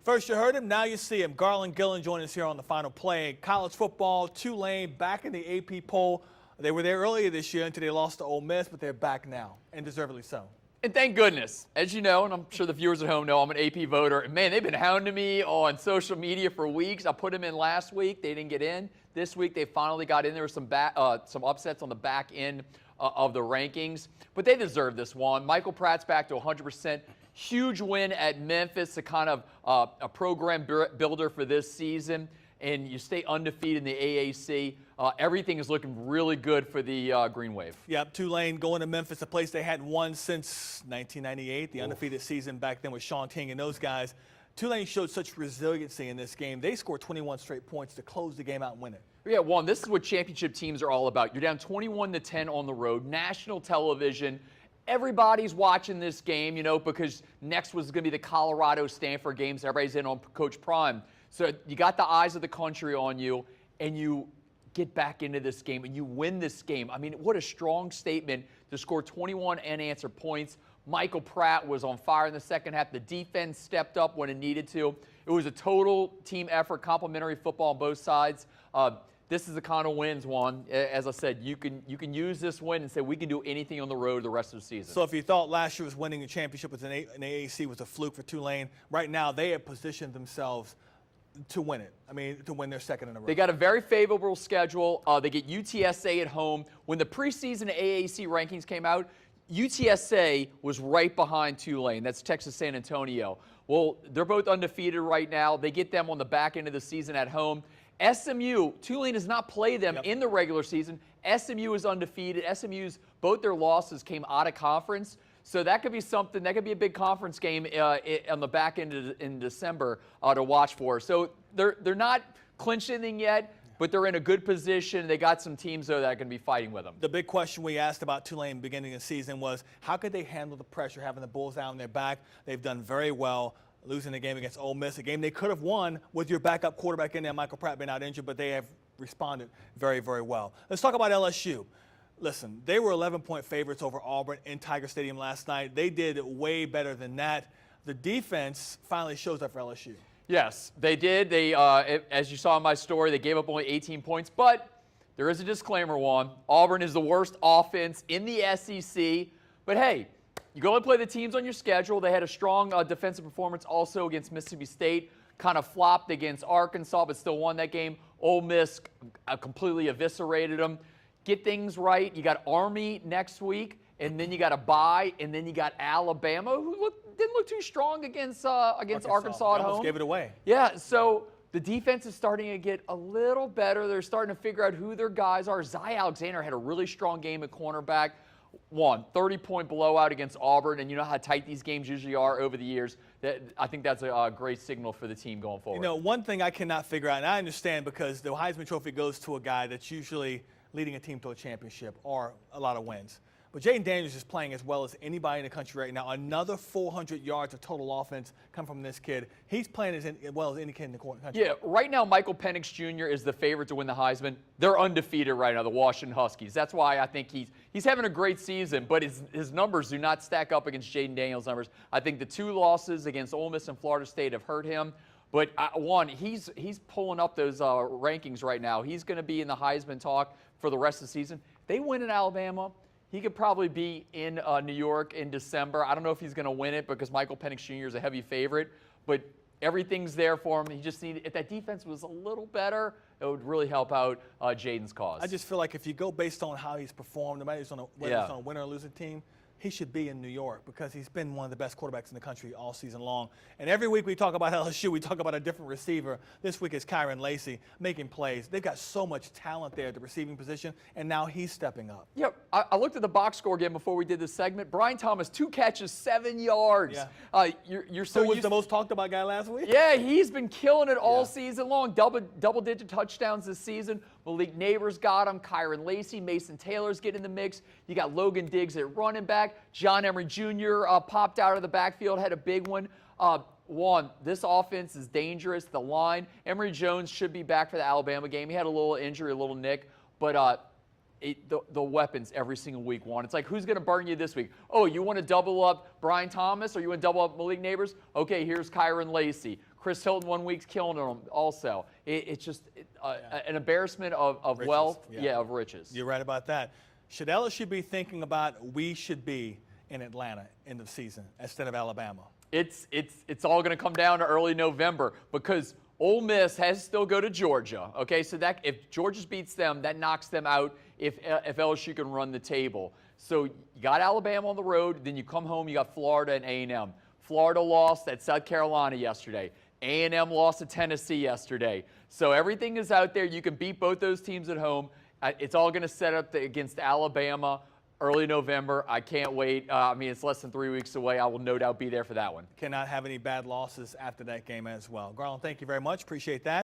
First you heard him, now you see him. Garland Gillen joining us here on the final play. College football, Tulane back in the AP poll. They were there earlier this year until they lost to Ole Miss, but they're back now, and deservedly so. And thank goodness. As you know, and I'm sure the viewers at home know, I'm an AP voter. And man, they've been hounding me on social media for weeks. I put them in last week. They didn't get in. This week, they finally got in. There were some upsets on the back end of the rankings. But they deserve this one. Michael Pratt's back to 100%. Huge win at Memphis, a kind of a program builder for this season. And you stay undefeated in the AAC. Everything is looking really good for the Green Wave. Yep, Tulane going to Memphis, a place they hadn't won since 1998, the undefeated season back then with Sean King and those guys. Tulane showed such resiliency in this game. They scored 21 straight points to close the game out and win it. Yeah, Juan, this is what championship teams are all about. You're down 21-10 on the road, national television. Everybody's watching this game, you know, because next was going to be the Colorado-Stanford games. Everybody's in on Coach Prime. So you got the eyes of the country on you, and you get back into this game, and you win this game. I mean, what a strong statement to score 21 unanswered points. Michael Pratt was on fire in the second half. The defense stepped up when it needed to. It was a total team effort, complimentary football on both sides. This is the kind of wins, Juan. As I said, you can use this win and say we can do anything on the road the rest of the season. So if you thought last year was winning the championship with an AAC was a fluke for Tulane, right now they have positioned themselves to win it. I mean, to win their second in a row. They got a very favorable schedule. They get UTSA at home. When the preseason AAC rankings came out, UTSA was right behind Tulane. That's Texas San Antonio. Well, they're both undefeated right now. They get them on the back end of the season at home. SMU, Tulane does not play them in the regular season. SMU is undefeated. SMU's, both their losses came out of conference. So that could be something, that could be a big conference game on the back end in December to watch for. So they're not clinched anything yet, but they're in a good position. They got some teams, though, that are going to be fighting with them. The big question we asked about Tulane beginning of the season was, how could they handle the pressure, having the Bulls down on their back? They've done very well. Losing the game against Ole Miss, a game they could have won with your backup quarterback in there, Michael Pratt, been out injured, but they have responded very, very well. Let's talk about LSU. Listen, they were 11-point favorites over Auburn in Tiger Stadium last night. They did way better than that. The defense finally shows up for LSU. Yes, they did. They, as you saw in my story, they gave up only 18 points, but there is a disclaimer, Juan. Auburn is the worst offense in the SEC, but hey, you go and play the teams on your schedule. They had a strong defensive performance also against Mississippi State. Kind of flopped against Arkansas, but still won that game. Ole Miss completely eviscerated them. Get things right. You got Army next week, and then you got a bye, and then you got Alabama, who didn't look too strong against Arkansas at home. Almost gave it away. Yeah, so the defense is starting to get a little better. They're starting to figure out who their guys are. Zy Alexander had a really strong game at cornerback. 30-point blowout against Auburn, and you know how tight these games usually are over the years. I think that's a great signal for the team going forward. You know, one thing I cannot figure out, and I understand because the Heisman Trophy goes to a guy that's usually leading a team to a championship or a lot of wins. But Jaden Daniels is playing as well as anybody in the country right now. Another 400 yards of total offense come from this kid. He's playing as well as any kid in the country. Yeah, right now Michael Penix Jr. is the favorite to win the Heisman. They're undefeated right now, the Washington Huskies. That's why I think he's having a great season, but his numbers do not stack up against Jaden Daniels' numbers. I think the two losses against Ole Miss and Florida State have hurt him. But he's pulling up those rankings right now. He's going to be in the Heisman talk for the rest of the season. If they win in Alabama, he could probably be in New York in December. I don't know if he's going to win it because Michael Penix Jr. is a heavy favorite, but everything's there for him. He just needed, if that defense was a little better, it would really help out Jaden's cause. I just feel like if you go based on how he's performed, no matter whether he's on a winner or losing team, he should be in New York because he's been one of the best quarterbacks in the country all season long. And every week we talk about LSU, we talk about a different receiver. This week is Kyron Lacey making plays. They've got so much talent there at the receiving position, and now he's stepping up. Yeah, I looked at the box score again before we did this segment. Brian Thomas, 2 catches, 7 yards. Yeah. You're so Who was the most talked about guy last week? Yeah, he's been killing it all season long. Double-digit touchdowns this season. Malik Neighbors got him. Kyron Lacey, Mason Taylor's getting in the mix. You got Logan Diggs at running back. John Emery Jr. Popped out of the backfield, had a big one. This offense is dangerous. The line, Emory Jones should be back for the Alabama game. He had a little injury, a little nick, but the weapons every single week, Juan. It's like, who's going to burn you this week? Oh, you want to double up Brian Thomas or you want to double up Malik Neighbors? Okay, here's Kyron Lacey. Chris Hilton 1 week's killing them also. It's just an embarrassment of Riches, wealth, yeah. of riches. You're right about that. Should LSU be thinking about we should be in Atlanta end of season instead of Alabama? It's all going to come down to early November because Ole Miss has to still go to Georgia. Okay, so that if Georgia beats them, that knocks them out if LSU can run the table. So you got Alabama on the road, then you come home, you got Florida and A&M. Florida lost at South Carolina yesterday. A&M lost to Tennessee yesterday. So everything is out there. You can beat both those teams at home. It's all going to set up against Alabama early November. I can't wait. I mean, it's less than 3 weeks away. I will no doubt be there for that one. Cannot have any bad losses after that game as well. Garland, thank you very much. Appreciate that.